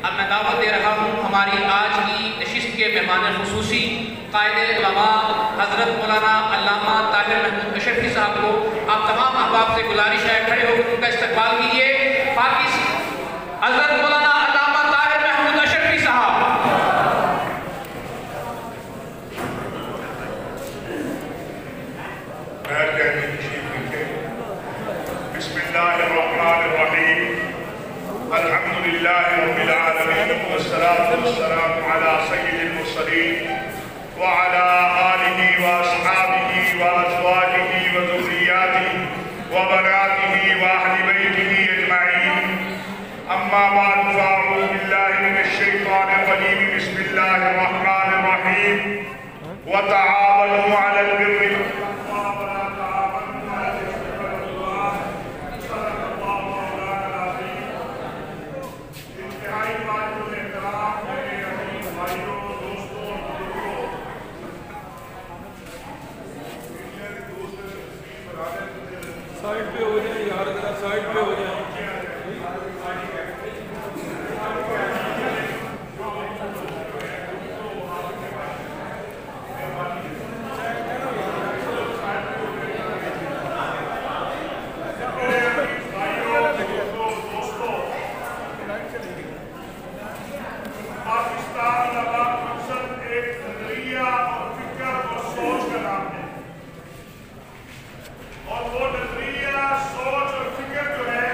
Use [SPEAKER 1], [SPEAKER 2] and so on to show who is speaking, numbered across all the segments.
[SPEAKER 1] اب میں دعوت دے رہا ہوں ہماری آج کی نشست کے مہمان خصوصی قائد علماء حضرت مولانا علامہ طاہر محمود اشرفی صاحب کو. آپ تمام احباب سے گزارش ہے کھڑے ہو کر ان کا استقبال کیجیے. حضرت مولانا علامہ طاہر محمود اشرفی صاحب.
[SPEAKER 2] بسم اللہ الرحمن الرحیم. الحمد للہ رب العالمین والصلاة والسلام علی سید المرسلین وعلى آلہ واصحابہ وازواجہ وذریاتہ وبناتہ واہل بیتہ اجمعین. اما بعد فاعوذ باللہ من الشیطان الرجیم. بسم اللہ الرحمن الرحیم. وتعاونوا علی البر والتقوى ولا تعاونوا علی الاثم والعدوان. صدق اللہ مولانا العظیم. انتہائی معزز احترام میرے عزیز بھائیوں، دوستوں، بزرگوں،
[SPEAKER 3] سائڈ پہ ہو جائیں یار، ذرا سائڈ پہ ہو جائیں.
[SPEAKER 2] پاکستان عوام کونسل ایک نظریہ اور فکر اور سوچ کا نام ہے، اور وہ نظریہ، سوچ اور فکر جو ہے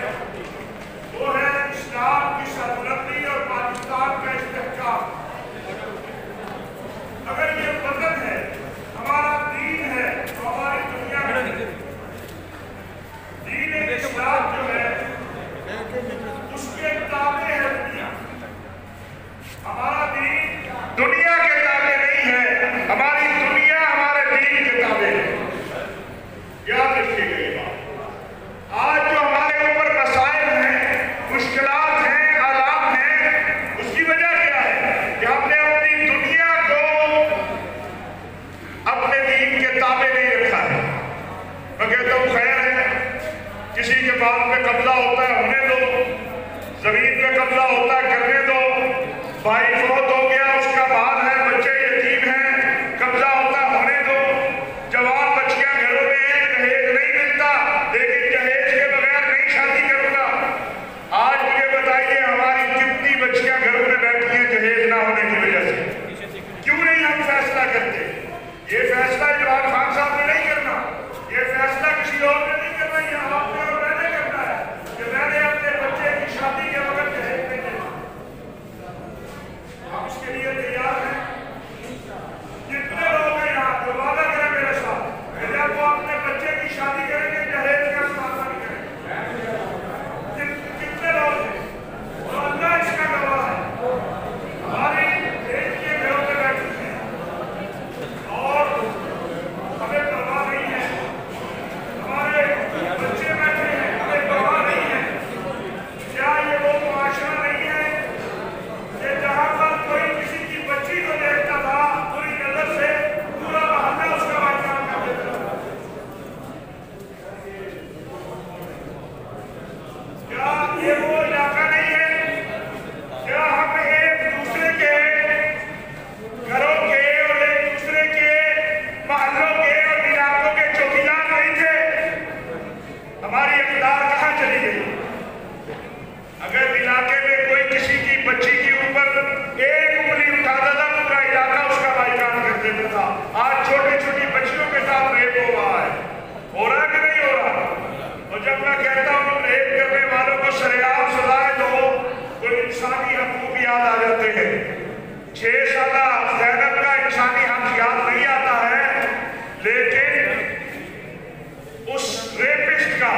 [SPEAKER 2] وہ ہے اسلام کی سربلندی اور پاکستان کا استحکام. اگر یہ وطن ہے، ہمارا دین ہے، تو ہماری دنیا میں دین اسلام جو ہے اس کے تابع ہے دنیا. ہمارا دین دنیا کے تابع نہیں ہے، ہماری دنیا ہمارے دین کے تابع ہے. یاد رکھیے گا یہ بات. آج جو ہمارے اوپر مسائل ہیں، مشکلات ہیں، آلام ہیں، اس کی وجہ کیا ہے کہ ہم نے اپنی دنیا کو اپنے دین کے تابع نہیں رکھا ہے. میں کہتا ہوں خیر ہے، کسی کے بات پہ قبضہ ہوتا ہے ہونے دو، زمین پہ قبضہ ہوتا ہے کرنے دو. بھائی فوت ہو گیا، اس کا مال ہے، بچے یتیم ہیں، قبضہ ہوتا ہے ہونے دو. جوان بچیاں گھروں میں ہیں، جہیز نہیں ملتا، لیکن جہیز کے بغیر نہیں شادی کروں گا. آج مجھے بتائیے ہماری کتنی بچیاں گھروں میں بیٹھی ہیں جہیز نہ ہونے کی وجہ سے؟ کیوں نہیں ہم فیصلہ کرتے؟ یہ فیصلہ عمران خان صاحب نے نہیں کرنا، یہ فیصلہ کسی اور نے نہیں کرنا، یہ آپ نے اور میں نے کرنا ہے کہ میں نے اپنے بچے کی شادی کے وقت جہیز نہیں دینا. ہم اس کے لیے تیار ہیں. کتنے لوگ ہیں یہاں جو وعدہ کریں میرے ساتھ کہ جب وہ اپنے بچے کی شادی کریں گے جہیز کا استعمال نہیں کریں گے؟ کتنے لوگ ہیں؟ تو اللہ اس کا گواہ ہے. ہماری دیش کے گھروں میں بیٹھے ہیں اور ہمیں پرواہ نہیں ہے. ہمارے بچے بیٹھے ہیں، ہمیں پرواہ نہیں ہے. کیا یہ وہ معاشرہ نہیں ہے کہ جہاں پر کوئی کسی کی بچی کو دیکھتا تھا پوری نظر سے پورا محلہ اس کا واقعہ کر دیتا تھا؟ کیا یہ وہ علاقہ نہیں ہے؟ کیا ہم ایک دوسرے کے گھروں کے اور ایک دوسرے کے محلوں کے اور علاقوں کے چوکیدار نہیں تھے؟ ہماری اقدار کہاں چلی گئی؟ اگر علاقے میں کوئی کسی کی بچی کے اوپر ایک انگلی اٹھاتا تھا پورا علاقہ اس کا بائیکاٹ کر دیتا تھا. آج چھوٹی چھوٹی بچیوں کے ساتھ ریپ ہو رہا ہے. ہو رہا کہ نہیں ہو رہا؟ اور جب میں کہتا ہوں ریپ کرنے والوں کو سرعام سزائیں دو تو انسانی حقوق یاد آ جاتے ہیں. 6 سالہ زینب کا انسانی حق یاد نہیں آتا ہے، لیکن اس ریپسٹ کا،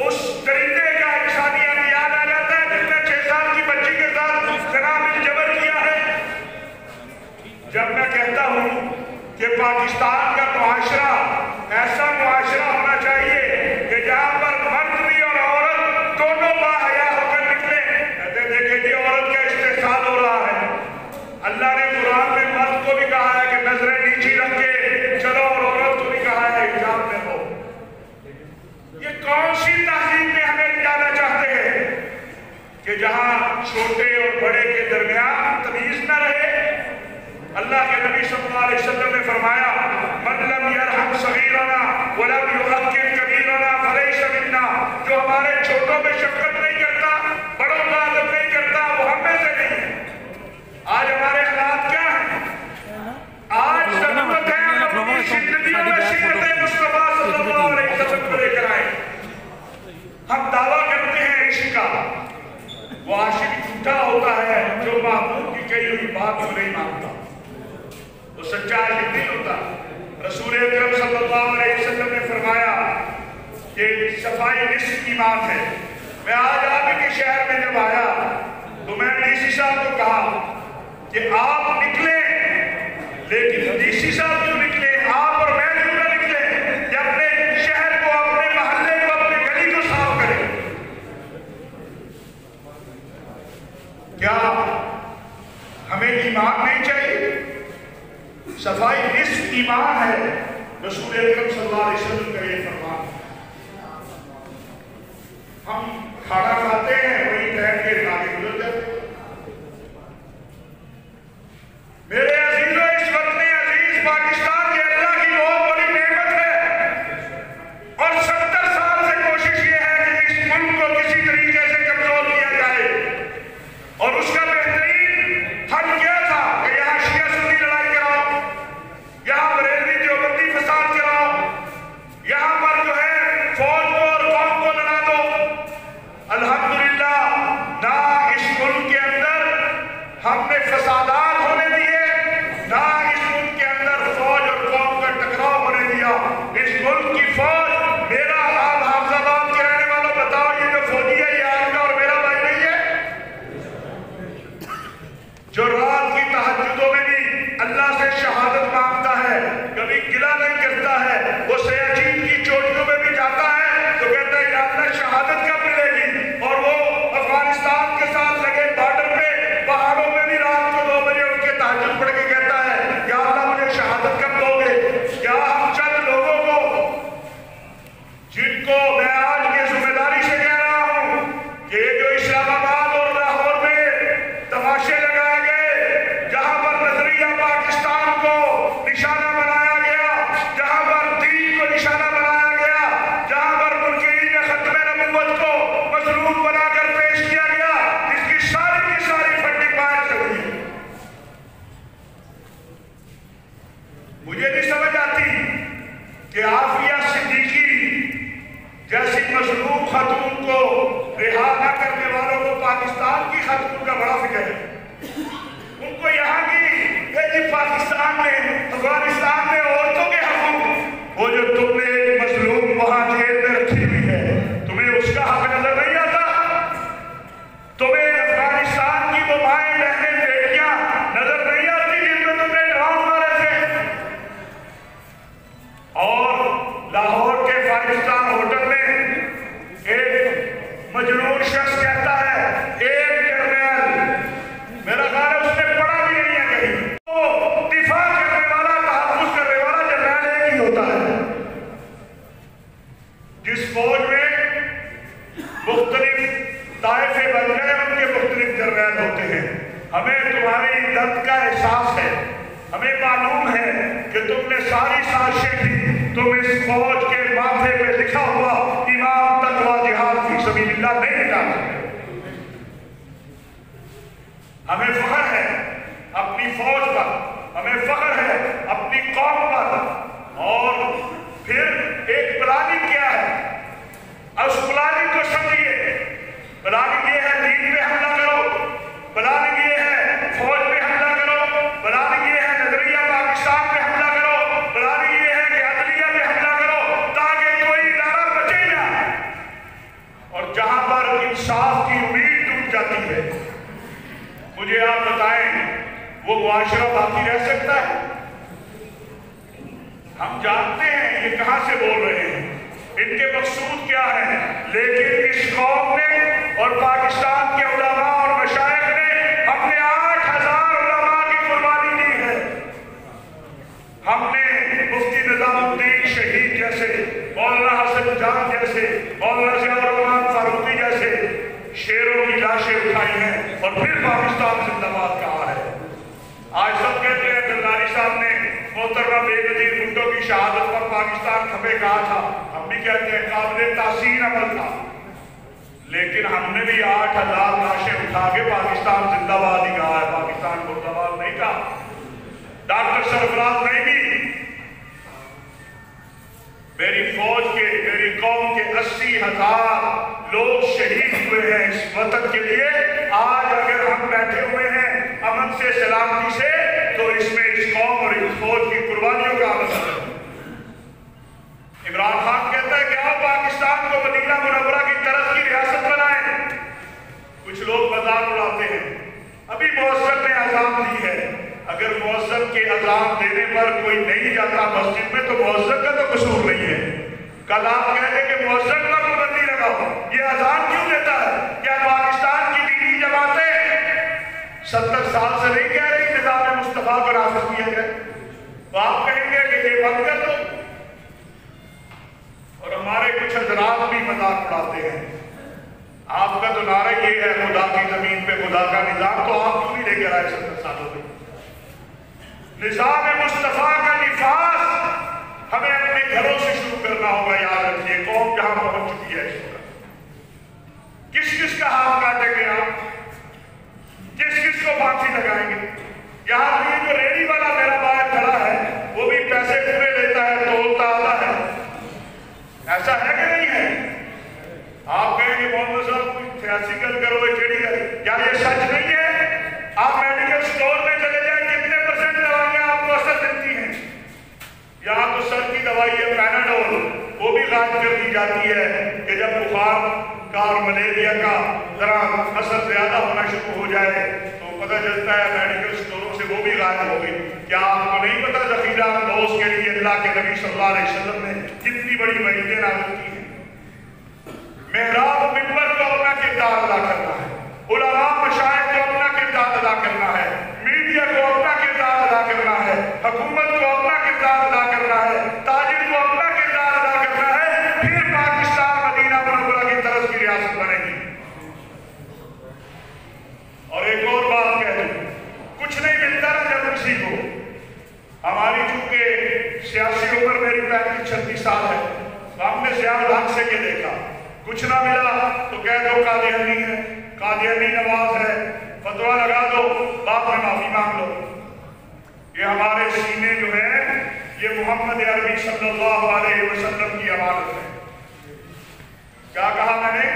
[SPEAKER 2] اس درندے کا انسانی حق یاد آ جاتا ہے جس نے 6 سال کی بچی کے ساتھ جناب بالجبر کیا ہے. جب میں کہتا ہوں کہ پاکستان کا معاشرہ ایسا معاشرہ ہونا چاہیے کہ جہاں پر مرد بھی اور عورت دونوں باحیا ہو کر نکلے. کہتے دیکھیں جی عورت کا استحصال ہو رہا ہے. اللہ نے قرآن میں مرد کو بھی کہا ہے کہ نظریں نیچی رکھ کے چلو، اور عورت کو بھی کہا ہے حجاب میں ہو. یہ کون سی تہذیب میں ہمیں جانا چاہتے ہیں کہ جہاں چھوٹے اور بڑے اللہ کے نبی صلی اللہ علیہ وسلم نے فرمایا من لم یرحم صغیرنا ولم یعظم کبیرنا فلیس منا، جو ہمارے چھوٹوں پہ شفقت نہیں کرتا، بڑوں کا ادب نہیں کرتا، وہ ہم میں سے نہیں ہے۔ آج ہمارے حالات کیا ہیں؟ آج ضرورت ہے ہم اپنی زندگیوں میں سیرت مصطفیٰ صلی اللہ علیہ وسلم کو لے کر آئیں۔ ہم دعویٰ کرتے ہیں عشق کا، وہ عاشق جھوٹا ہوتا ہے جو محمود کی کہی ہوئی بات کو نہیں مانتا، وہ سچا عاشق نہیں ہوتا۔ رسول اکرم صلی اللہ علیہ وسلم نے فرمایا کہ صفائی نصف ایمان ہے۔ میں آج آپ کے شہر میں جب آیا تو میں ڈی سی صاحب کو کہا کہ آپ نکلیں، لیکن ڈی سی صاحب جو نکلے، آپ اور میں کیوں نہ نکلیں کہ اپنے شہر کو، اپنے محلے کو، اپنے گلی کو صاف کریں؟ کیا ہمیں ایمان نہیں چاہیے؟ صفائی نصف ایمان ہے، رسول اکرم صلی اللہ علیہ وسلم کا یہ فرمان۔ ہم کھانا کھاتے ہیں، وہی ٹہل کے آگے گزر جاتے۔ میرے عزیزوں، اس وقت میں عزیز پاکستان یہ اللہ کی بہت بڑی نعمت ہے، اور 70 سال سے کوشش یہ ہے کہ اس ملک کو کسی طریقے سے کمزور کیا جائے، اور اس کا بہترین حل کیا تھا کہ یہاں شیعہ سنی لڑائی کراؤ، یہاں بریلوی دیوبندی فساد کراؤ، یہاں پر جو ہے فوج کو اور قوم کو لڑا دو۔ الحمدللہ نہ اس ملک کے اندر ہم نے فسادات ہونے دیے، نہ اس ملک کے اندر فوج اور قوم کا ٹکراؤ ہونے دیا۔ اس ملک کی فوج، میرا آپ حافظ آباد کے رہنے والوں بتاؤ، یہ جو فوجی ہے یہ آپ کا اور میرا بھائی نہیں ہے؟ جو رات کی تہجدوں میں بھی اللہ سے شہادت مانگتا ہے، کبھی گلہ نہیں کرتا ہے، وہ سیاچین کی چوٹیوں میں بھی جاتا ہے تو کہتا ہے یا اللہ شہادت کب ملے گی، اور وہ افغانستان کے ساتھ لگے بارڈر پہ پہاڑوں میں بھی رات کو 2 بجے اٹھ کے تہجد پڑھ کے کہتا ہے یا اللہ مجھے شہادت کب دو گے؟ کیا ہم چند لوگوں کو، جن کو میں آج کی ذمہ داری سے کہہ رہا ہوں کہ یہ جو اسلام آباد اور لاہور میں تماشے لگائے گئے، جہاں پر نظریہ پاکستان کو نشانہ بنایا گیا، جہاں پر دین کو نشانہ بنایا گیا، جہاں پر منکرین ختم نبوت کو مظلوم بنا کر پیش کیا گیا، اس کی ساری فنڈنگ باہر سے ہوئی ہے۔ مجھے نہیں سمجھ آتی کہ عافیہ صدیقی جیسی مظلوم خاتون کو رہا نہ کرنے والوں کو پاکستان کی خاتون کا بڑا فکر ہے۔ ان کو یہاں کی پاکستان میں، افغانستان میں عورتوں کے حقوق، وہ جو تم نے ایک مظلوم وہاں جیل میں رکھی ہوئی ہے، تمہیں اس کا حق نظر نہیں آتا؟ تمہیں افغانستان کی وہ مائیں بہنیں بیٹیاں نظر نہیں آتی جن میں تم نے ڈراؤن مارے تھے؟ اور لاہور کے 5 اسٹار ہوٹل میں ایک مجنون شخص کہتا ہے ایک جرنیل، میرا خیال ہے اس نے پڑھا بھی نہیں ہے کہیں، تو دفاع کرنے والا، تحفظ کرنے والا جرنیل ایک ہی ہوتا ہے۔ جس فوج میں مختلف طائفے بن گئے ان کے مختلف جرنیل ہوتے ہیں۔ ہمیں تمہاری درد کا احساس ہے، ہمیں معلوم ہے کہ تم نے ساری سازشیں کی، تم اس فوج کے ماتھے پہ لکھا ہوا ایمان تقویٰ جہاد فی سبیل اللہ نہیں مٹا سکتے۔ ہمیں فخر ہے اپنی فوج پر، ہمیں فخر ہے اپنی قوم پر، اور پھر ایک پلاننگ کیا ہے؟ اس پلاننگ کو سمجھیے۔ پلاننگ یہ ہے دین پہ حملہ کرو، پلاننگ یہ ہے فوج پہ حملہ کرو، پلاننگ یہ ہے نظریہ پاکستان پہ حملہ کرو، پلاننگ یہ ہے کہ عدلیہ پہ حملہ کرو تاکہ کوئی ادارہ بچے نہ، اور جہاں پر انصاف کی امید ٹوٹ جاتی ہے، مجھے آپ بتائیں وہ معاشرہ باقی رہ سکتا ہے؟ ہم جانتے ہیں یہ کہاں سے بول رہے ہیں، ان کے مقصود کیا ہے، لیکن اس قوم نے اور پاکستان کے علماء اور مشائخ نے اپنے 8000 علماء کی قربانی دی ہے۔ ہم نے مفتی نظام الدین شہید جیسے، مولانا حسن جان جیسے، مولانا ضیاء الرحمن فاروقی جیسے شیروں کی لاشیں اٹھائی ہیں اور پھر پاکستان زندہ باد کہا ہے۔ آج سب کہتے ہیں کی شہادت پر پاکستان کھپے کہا تھا، ہم بھی کہتے ہیں قابل تحسین عمل تھا، لیکن ہم نے بھی 8,000 لاشیں اٹھا کے پاکستان زندہ باد ہی کہا ہے، پاکستان مردہ باد نہیں کہا۔ ڈاکٹر سرفراز نہیں بھی، میری فوج کے، میری قوم کے 80,000 لوگ شہید ہوئے ہیں اس وطن کے لیے۔ آج اگر ہم بیٹھے ہوئے ہیں امن سے، سلامتی سے، تو اس میں اس قوم اور اس فوج کی قربانیوں کا مطلب ہے۔ عمران خان کہتا ہے کہ آپ پاکستان کو مدینہ منورہ کی طرف کی ریاست بنائیں۔ کچھ لوگ مذاق اڑاتے ہیں، ابھی مؤذن نے اذان دی ہے، اگر مؤذن کے اذان دینے پر کوئی نہیں جاتا مسجد میں تو مؤذن کا تو قصور نہیں ہے۔ کل آپ کہہ دیں کہ مؤذن پر پابندی لگاؤ، یہ اذان کیوں دیتا ہے؟ کیا پاکستان کی دینی جماعتیں 70 سال سے نہیں کہہ رہی نظام مصطفیٰ کو نافذ کیا جائے؟ تو آپ کہیں گے کہ یہ بند کر دو، اور ہمارے کچھ حضرات بھی مذاق اڑاتے ہیں۔ آپ کا تو نعرہ یہ ہے خدا کی زمین پہ خدا کا نظام، تو آپ کیوں نہیں لے کے آئے 70 سالوں میں؟ نظام مصطفیٰ کا نفاذ ہمیں اپنے گھروں سے شروع کرنا ہوگا۔ یاد رکھیے قوم جہاں پہنچ چکی ہے اس وقت، کس کس کا ہاتھ کاٹیں گے آپ؟ کس کس کو پھانسی لگائیں گے؟ یہاں یہ جو ریڑھی والا میرا باہر کھڑا ہے وہ بھی پیسے پورے لیتا ہے، تولتا آتا ہے، ایسا ہے کہ نہیں ہے؟ آپ کہیں گے محمد صاحب کوئی تھیاسیکل کرو چیڑی ہے، کیا یہ سچ نہیں ہے؟ آپ میڈیکل سٹور میں چلے جائیں، کتنے % دوائیاں آپ کو اثر دیتی ہیں؟ یہاں تو سر کی دوائی ہے پیناڈول، وہ بھی غائب کر دی جاتی ہے کہ جب بخار کا اور ملیریا کا ذرا اثر زیادہ ہونا شروع ہو جائے تو پتہ چلتا ہے میڈیکل سٹوروں سے وہ بھی غائب ہو گئی۔ کیا آپ کو نہیں پتہ ذخیرہ اندوز کے لیے اللہ کے نبی صلی اللہ علیہ وسلم نے کتنی بڑی وعیدیں نازل کی ہیں؟ محراب منبر کو اپنا کردار ادا کرنا ہے، علماء مشائخ کو اپنا کردار ادا کرنا ہے، میڈیا کو اپنا کردار ادا کرنا ہے، حکومت کو اپنا کردار ادا کرنا ہے، تاجر کو اپنا کردار ادا کرنا ہے، پھر پاکستان مدینہ منورہ کی طرف کی ریاست بنے گی۔ اور ایک اور بات کہہ دوں، کچھ نہیں ملتا نا جب کسی کو، ہماری چونکہ سیاسی عمر میری 35-36 سال ہے، ہم نے سیاست حق سے یہ دیکھا، کچھ نہ ملا تو کہہ دو قادیانی ہے، قادیانی نواز ہے، فتویٰ لگا دو، باپ میں معافی مانگ لو۔ یہ ہمارے سینے جو ہیں یہ محمد عربی صلی اللہ علیہ وسلم کی امانت ہے۔ کیا کہا میں نے؟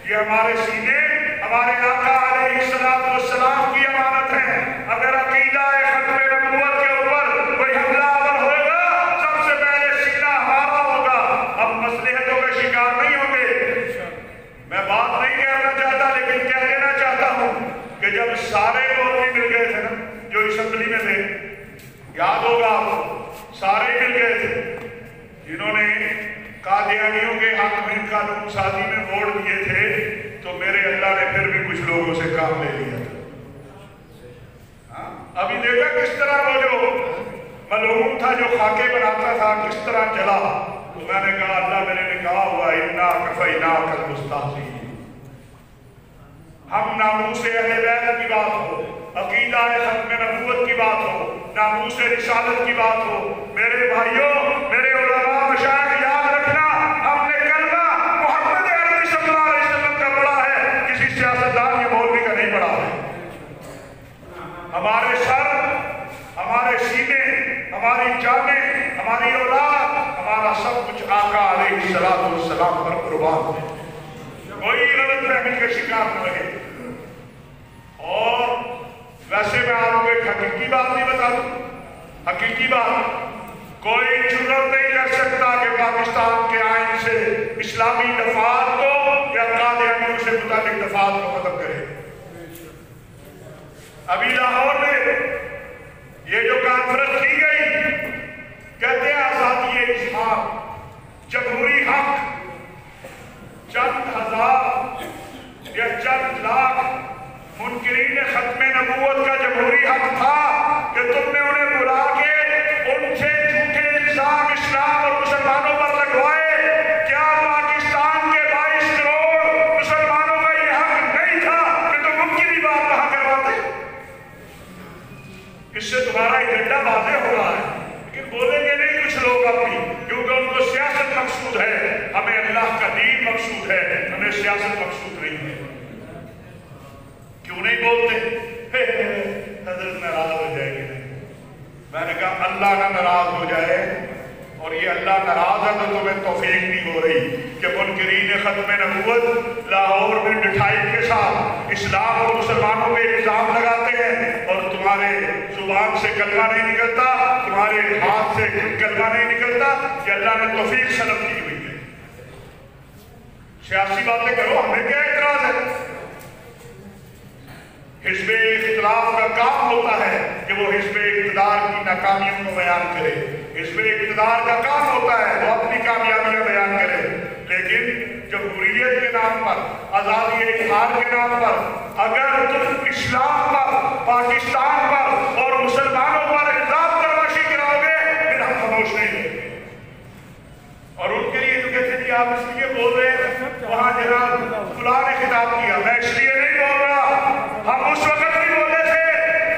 [SPEAKER 2] یہ ہمارے سینے ہمارے آقا علیہ السلام کی امانت ہے۔ اگر عقیدہ ختم نبوت کے اوپر کوئی حملہ آور ہوئے گا، سب سے پہلے سینہ ہمارا ہوگا، ہم مصلحتوں کا شکار نہیں ہوں گے۔ میں بات نہیں کہنا چاہتا لیکن کہہ دینا چاہتا ہوں کہ جب سارے مولوی مل گئے تھے نا جو اسمبلی میں تھے، یاد ہوگا آپ کو، سارے مل گئے تھے جنہوں نے قادیانیوں کے حق میں قانون سازی میں ووٹ دیے تھے، تو میرے اللہ نے پھر بھی کچھ لوگوں سے کام لے لیا تھا۔ ابھی دیکھا کس طرح وہ جو ملعون تھا جو خاکے بناتا تھا کس طرح جلا، تو میں نے کہا اللہ میرے نے کہا ہوا انا کفیناک المستہزئین۔ ہم ناموس اہل بیت کی بات ہو، عقیدہ ختم نبوت کی بات ہو، ناموس رسالت کی بات ہو، میرے بھائیوں، میرے علماء مشائخ یاد رکھنا، ہم نے کلمہ محمد عربی صلی اللہ علیہ وسلم کا پڑھا ہے، کسی سیاستدان یا مولوی کا نہیں پڑھا ہے۔ ہمارے سر، ہمارے سینے، ہماری جانیں، ہماری اولاد، ہمارا سب کچھ آقا علیہ السلام پر قربان ہے۔ کوئی غلط فہمی کا شکار نہ رہے۔ اور ویسے میں آپ کو ایک حقیقی بات نہیں بتا دوں، حقیقی بات، کوئی جرات نہیں کر سکتا کہ پاکستان کے آئین سے اسلامی دفعات کو یا قادیانیوں سے متعلق دفعات کو ختم کرے۔ ابھی لاہور میں یہ جو کانفرنس کی گئی، کہتے ہیں آزادی اظہار، جمہوری حق، چند ہزار یا چند لاکھ منکرین ختم نبوت کا جمہوری حق تھا کہ تم نے انہیں بلا کے ان سے جھوٹے الزام اسلام اور مسلمانوں پر لگوائے۔ کیا پاکستان کے 22 کروڑ مسلمانوں کا یہ حق نہیں تھا کہ تم ان کی بھی بات وہاں کرواتے؟ اس سے تمہارا ایجنڈا واضح ہو رہا ہے، لیکن بولیں گے نہیں کچھ لوگ وقت بھی، کیونکہ ان کو سیاست مقصود ہے، ہمیں اللہ کا دین مقصود ہے، ہمیں سیاست مقصود نہیں ہے۔ کیوں نہیں بولتے؟ حضرت ناراض ہو جائے گی۔ میں نے کہا اللہ نہ ناراض ہو جائے، اور یہ اللہ ناراض ہے تو تمہیں توفیق نہیں ہو رہی کہ منکرین ختم نبوت لاہور میں مٹھائی کے ساتھ اسلام اور مسلمانوں پہ الزام لگاتے ہیں، اور تمہارے زبان سے کلمہ نہیں نکلتا، تمہارے ہاتھ سے کلمہ نہیں نکلتا، کہ اللہ نے توفیق سلب کی ہوئی ہے۔ سیاسی باتیں کرو، ہمیں کیا اعتراض ہے؟ حزب اختلاف کا کام ہوتا ہے کہ وہ حزب اقتدار کی ناکامیوں کو بیان کرے، حزب اقتدار کا کام ہوتا ہے وہ اپنی کامیابیاں بیان کرے، لیکن جمہوریت کے نام پر، آزادی اظہار کے نام پر اگر تم اسلام پر، پاکستان پر اور مسلمانوں پر الزام تراشی کراؤ گے پھر ہم خاموش نہیں رہیں گے۔ اور ان کے لیے جو کہتے ہیں کہ آپ اس لیے بول رہے ہیں، وہاں جناب فلاں نے خطاب کیا، میں اس لیے نہیں بول رہا، ہم اس وقت بھی بولے تھے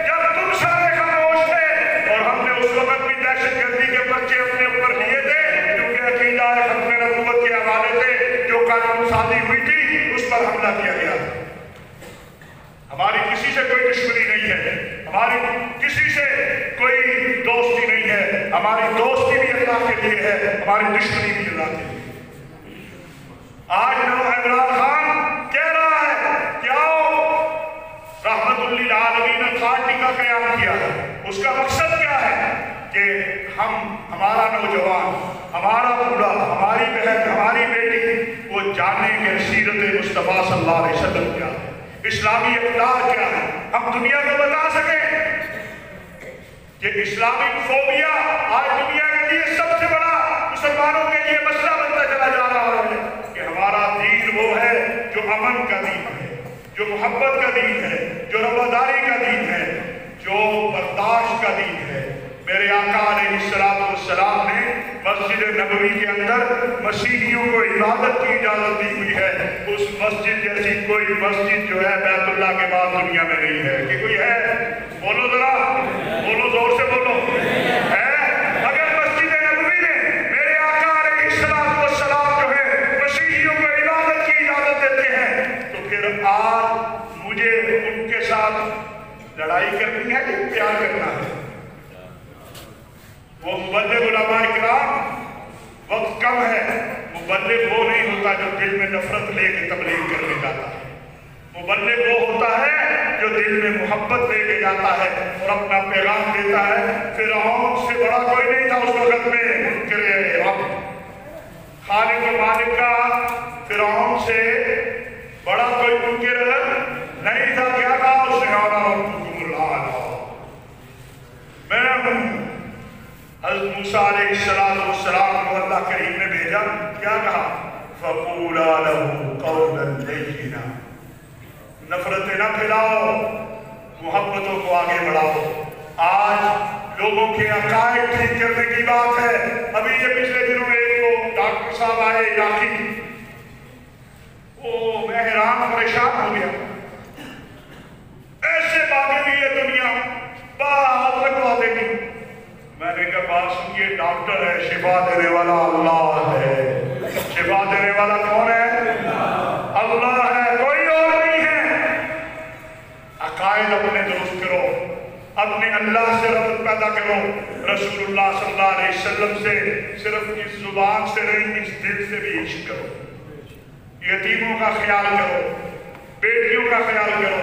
[SPEAKER 2] جب تم سارے خاموش تھے، اور ہم نے اس وقت بھی دہشت گردی کے پرچے اپنے اوپر لیے تھے، کیونکہ عقیدہ ختم نبوت کے حوالے سے جو قانون سازی ہوئی تھی اس پر حملہ کیا گیا تھا۔ ہماری کسی سے کوئی دشمنی نہیں ہے، ہماری کسی سے کوئی دوستی نہیں ہے، ہماری دوستی بھی اللہ کے لیے ہے، ہماری دشمنی بھی اللہ کے لیے۔ آج عمران خان کہہ رہا ہے کہ آؤ رحمت للعالمین پارٹی کا قیام کیا ہے، اس کا مقصد کیا ہے کہ ہمارا نوجوان، ہمارا بوڑھا، ہماری بہن، ہماری بیٹی وہ جانیں کہ سیرت مصطفیٰ صلی اللہ علیہ وسلم کیا ہے، اسلامی اقدار کیا ہے، ہم دنیا کو بتا سکیں کہ اسلامک فوبیا آج دنیا کے لیے سب سے بڑا مسلمانوں کے لیے مسئلہ بنتا چلا جا رہا ہے کہ ہمارا دین وہ ہے جو امن کا دین ہے، جو محبت کا دین ہے، جو رواداری کا دین ہے، جو برداشت کا دین ہے۔ میرے آقا علیہ السلام نے مسجد نبوی کے اندر مسیحیوں کو عبادت کی اجازت دی ہوئی ہے، اس مسجد جیسی کوئی مسجد جو ہے بیت اللہ کے بعد دنیا میں نہیں ہے، کہ کوئی ہے؟ بولو ذرا، بولو زور سے بولو، ہے؟ اگر مسجد نبوی نے میرے آقا علیہ السلام جو ہے مسیحیوں کو عبادت کی اجازت دیتے ہیں، تو پھر آج مجھے ان کے ساتھ لڑائی کرنی ہے کہ پیار کرنا ہے؟ وہ مبلغ علماء کرام، وقت کم ہے، مبلغ وہ نہیں ہوتا جو دل میں نفرت لے کے تبلیغ کرنے جاتا ہے، مبلغ وہ ہوتا ہے جو دل میں محبت لے کے جاتا ہے اور اپنا پیغام دیتا ہے۔ فرعون سے بڑا کوئی نہیں تھا اس وقت میں، منکر عوام، خالق و مالک کا فرعون سے بڑا کوئی منکر نہیں تھا۔ کیا کہا اس نے؟ میں ہوں۔ حضرت موسیٰ علیہ السلام کو اللہ کریم نے بھیجا، کیا کہا؟ فَقُولَا لَهُ قَوْلًا لَيِّنًا، نفرتیں نہ پھیلاؤ، محبتوں کو آگے بڑھاؤ۔ آج لوگوں کے عقائد ٹھیک کرنے کی بات ہے۔ ابھی یہ پچھلے دنوں ایک وہ ڈاکٹر صاحب آئے عراقی، میں حیران پریشان ہو گیا، ایسے باتیں بھی یہ دنیا بات لگوا دے گی۔ میں نے کہا بات سنیے، ڈاکٹر ہے، شفا دینے والا اللہ ہے۔ شفا دینے والا کون ہے؟ اللہ ہے، کوئی اور نہیں ہے۔ عقائد اپنے درست کرو، اپنے اللہ سے ربط پیدا کرو، رسول اللہ صلی اللہ علیہ وسلم سے صرف اس زبان سے نہیں، اس دل سے بھی عشق کرو۔ یتیموں کا خیال کرو، بیٹیوں کا خیال کرو۔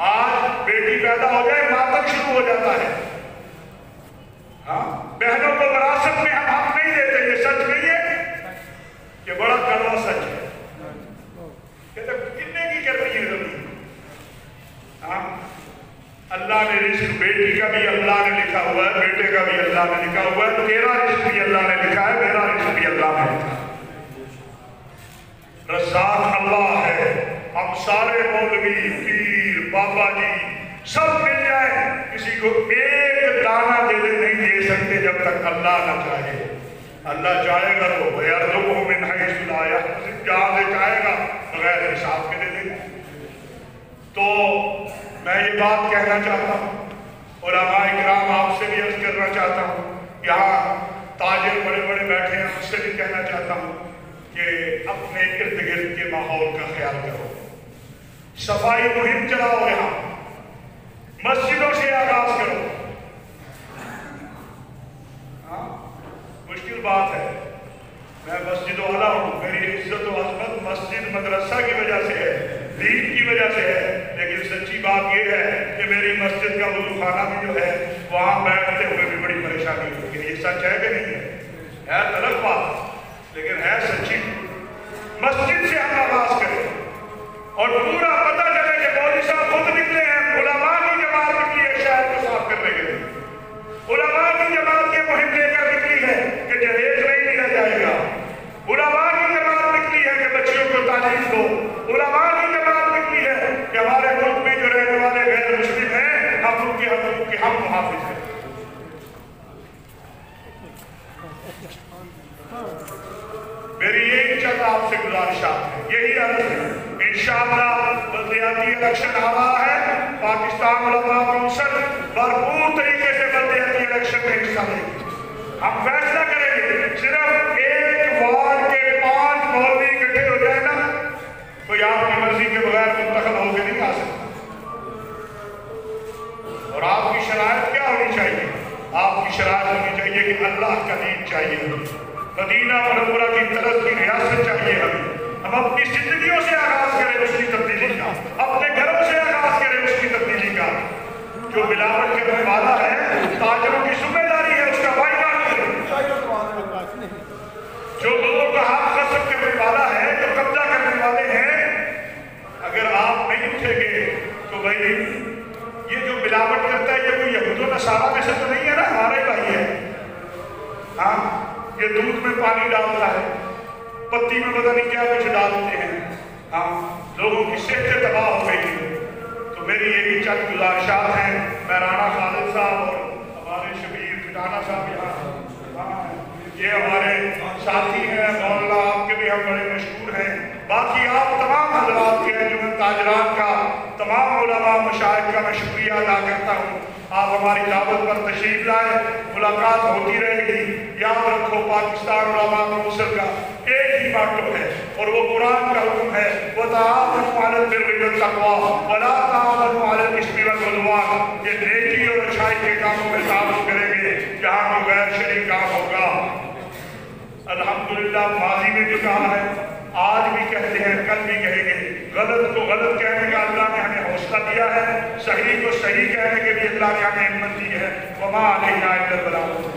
[SPEAKER 2] آج بیٹی پیدا ہو جائے ماتم شروع ہو جاتا ہے، بہنوں کو وراثت میں ہم حق نہیں دیتے، یہ سچ نہیں ہے، یہ بڑا کڑوا سچ ہے۔ کہتے کتنے کی کر رہی ہے زمین؟ اللہ نے رزق بیٹی کا بھی اللہ نے لکھا ہوا ہے، بیٹے کا بھی اللہ نے لکھا ہوا ہے، تیرا رزق بھی اللہ نے لکھا ہے، میرا رزق بھی اللہ نے لکھا ہے۔ رزاق اللہ ہے۔ ہم سارے مولوی، پیر، بابا جی سب مل جائیں، کسی کو ایک دانہ دے نہیں دے سکتے جب تک اللہ نہ چاہے۔ اللہ چاہے گا تو وَيَرْزُقْهُ مِنْ حَيْثُ لَا يَحْتَسِبُ، جہاں سے چاہے گا بغیر حساب کے دے دے گا۔ تو میں یہ بات کہنا چاہتا ہوں، علماء کرام آپ سے بھی عرض کرنا چاہتا ہوں، یہاں تاجر بڑے بڑے بیٹھے ہیں، ان سے بھی کہنا چاہتا ہوں کہ اپنے ارد گرد کے ماحول کا خیال کرو، صفائی مہم چلاؤ، یہاں مسجدوں سے آغاز کرو۔ مشکل بات ہے، میں مسجد والا ہوں، میری عزت و عظمت مسجد مدرسہ کی وجہ سے ہے، دین کی وجہ سے ہے، لیکن سچی بات یہ ہے کہ میری مسجد کا وضو خانہ بھی جو ہے وہاں بیٹھتے ہوئے بھی بڑی پریشانی ہوتی ہے۔ یہ سچ ہے کہ نہیں ہے تلخ بات لیکن ہے سچی۔ مسجد سے ہم آغاز کریں اور پورا پتہ چلے کہ مولوی صاحب خود نکلے ہیں، علماء کی جماعت نکلی ہے شہر کو صاف کرنے کے لیے، علماء کی جماعت یہ مہم لے کر نکلی ہے کہ جہیز نہیں لیا جائے گا، علماء کی جماعت نکلی ہے کہ بچیوں کو تعلیم دو، علماء کی جماعت نکلی ہے کہ ہمارے ملک میں جو رہنے والے غیر مسلم ہیں ہم ان کے حقوق کے ہم محافظ ہیں۔ میری یہی چند آپ سے گزارشات ہے، یہی عرض ہے۔ انشاءاللہ بلدیاتی الیکشن آ رہا ہے، پاکستان علماء کونسل بھرپور طریقے سے بلدیاتی الیکشن میں حصہ لے گی۔ ہم فیصلہ کریں گے، صرف ایک وارڈ کے 5 مولوی اکٹھے ہو جائے نا، کوئی آپ کی مرضی کے بغیر منتخب ہو کے نہیں آ سکتا۔ اور آپ کی شرائط کیا ہونی چاہیے؟ آپ کی شرائط ہونی چاہیے کہ اللہ کا دین چاہیے، مدینہ منورہ کی طرز کی ریاست چاہیے ہمیں۔ ہم اپنی زندگیوں سے آغاز کریں اس کی تبدیلی کا، اپنے گھروں سے آغاز کریں اس کی تبدیلی کا۔ جو ملاوٹ کرنے والا ہے تاجروں کی ذمہ داری ہے اس کا بائیکاٹ کریں۔ جو لوگوں کا حق غصب کرنے والا ہے، جو قبضہ کرنے والے ہیں، اگر آپ نہیں اٹھیں گے تو بھائی یہ جو ملاوٹ کرتا ہے یہ کوئی یہود و نصارہ میں سے تو نہیں ہے نا، ہمارے بھائی ہے۔ ہاں یہ دودھ میں پانی ڈالتا ہے، پتی میں پتہ نہیں کیا کچھ ڈالتے ہیں، ہاں لوگوں کی صحت تباہ ہو گئی ہے۔ تو میری یہی چند گزارشات ہیں۔ میں رانا خالد صاحب اور ہمارے شبیر کٹانا صاحب یہاں یہ ہمارے ساتھی ہیں، مولانا آپ کے بھی ہم بڑے مشہور ہیں، باقی آپ تمام حضرات کے انجمن تاجران کا، تمام علماء مشائخ کا میں شکریہ ادا کرتا ہوں۔ آپ ہماری دعوت پر تشریف لائیں، ملاقات ہوتی رہے گی۔ یاد رکھو پاکستان علماء کونسل کا ایک ہی ماٹو ہے اور وہ قرآن کا حکم ہے، وَتَعَاوَنُوا عَلَى الْبِرِّ وَالتَّقْوَىٰ وَلَا تَعَاوَنُوا عَلَى الْإِثْمِ وَالْعُدْوَانِ۔ یہ نیکی اور اچھائی کے کاموں میں تعاون کریں گے جہاں کوئی غیر شرعی کام ہوگا۔ الحمدللہ ماضی میں جو کہا ہے آج بھی کہتے ہیں، کل بھی کہیں گے۔ غلط کو غلط کہنے کا اللہ نے ہمیں حوصلہ دیا ہے، صحیح کو صحیح کہنے کے بھی اللہ نے ہمیں ہمت دی ہے۔ وَمَا عَلَيْنَا إِلَّا الْبَلَاغُ۔